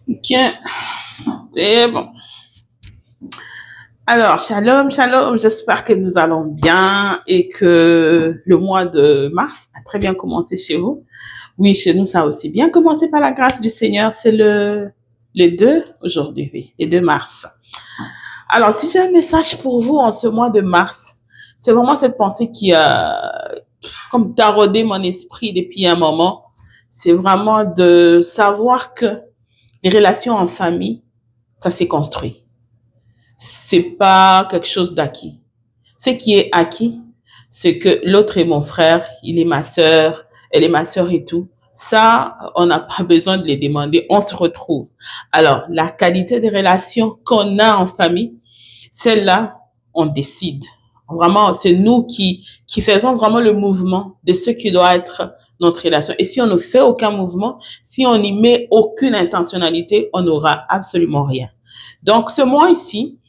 Ok, c'est bon. Alors, shalom, shalom, j'espère que nous allons bien et que le mois de mars a très bien commencé chez vous. Oui, chez nous, ça a aussi bien commencé par la grâce du Seigneur. C'est le 2 aujourd'hui, oui, le 2 mars. Alors, si j'ai un message pour vous en ce mois de mars, c'est vraiment cette pensée qui a comme taraudé mon esprit depuis un moment. C'est vraiment de savoir que les relations en famille, ça s'est construit. C'est pas quelque chose d'acquis. Ce qui est acquis, c'est que l'autre est mon frère, il est ma sœur, elle est ma sœur et tout. Ça, on n'a pas besoin de les demander, on se retrouve. Alors, la qualité des relations qu'on a en famille, celle-là, on décide. Vraiment, c'est nous qui faisons vraiment le mouvement de ce qui doit être notre relation. Et si on ne fait aucun mouvement, si on n'y met aucune intentionnalité, on n'aura absolument rien. Donc, ce mois ici,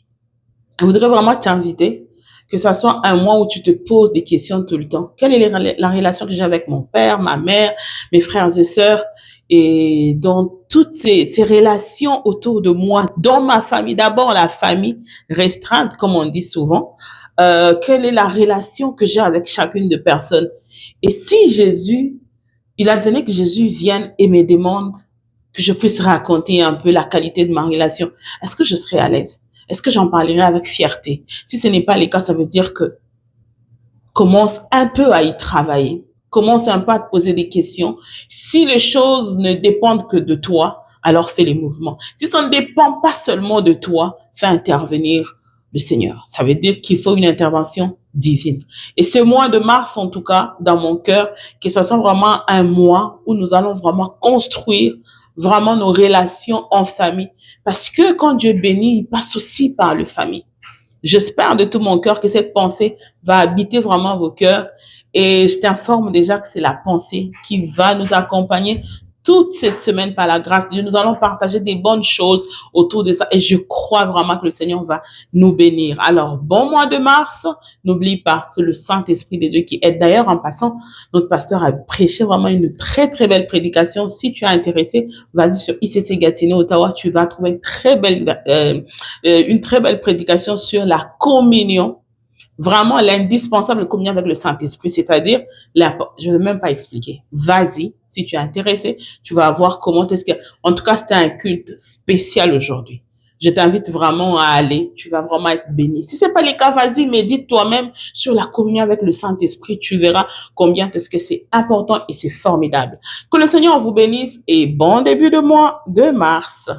je voudrais vraiment t'inviter que ça soit un mois où tu te poses des questions tout le temps. Quelle est la relation que j'ai avec mon père, ma mère, mes frères et sœurs et dans toutes ces relations autour de moi, dans ma famille, d'abord la famille restreinte, comme on dit souvent, quelle est la relation que j'ai avec chacune de personnes. Et si Jésus, il advenait que Jésus vienne et me demande que je puisse raconter un peu la qualité de ma relation, est-ce que je serais à l'aise? Est-ce que j'en parlerai avec fierté? Si ce n'est pas le cas, ça veut dire que commence un peu à y travailler. Commence un peu à te poser des questions. Si les choses ne dépendent que de toi, alors fais les mouvements. Si ça ne dépend pas seulement de toi, fais intervenir le Seigneur. Ça veut dire qu'il faut une intervention divine. Et ce mois de mars, en tout cas, dans mon cœur, que ce soit vraiment un mois où nous allons vraiment construire vraiment nos relations en famille. Parce que quand Dieu bénit, il passe aussi par le famille. J'espère de tout mon cœur que cette pensée va habiter vraiment vos cœurs. Et je t'informe déjà que c'est la pensée qui va nous accompagner toute cette semaine par la grâce de Dieu. Nous allons partager des bonnes choses autour de ça. Et je crois vraiment que le Seigneur va nous bénir. Alors, bon mois de mars. N'oublie pas, c'est le Saint-Esprit de Dieu qui aide. D'ailleurs, en passant, notre pasteur a prêché vraiment une très, très belle prédication. Si tu es intéressé, vas-y sur ICC Gatineau, Ottawa. Tu vas trouver une très belle prédication sur la communion, vraiment l'indispensable communion avec le Saint-Esprit, c'est-à-dire, je ne vais même pas expliquer. Vas-y, si tu es intéressé, tu vas voir comment est-ce que, en tout cas, c'était un culte spécial aujourd'hui. Je t'invite vraiment à aller, tu vas vraiment être béni. Si c'est pas le cas, vas-y, médite toi-même sur la communion avec le Saint-Esprit, tu verras combien est-ce que c'est important et c'est formidable. Que le Seigneur vous bénisse et bon début de mois de mars.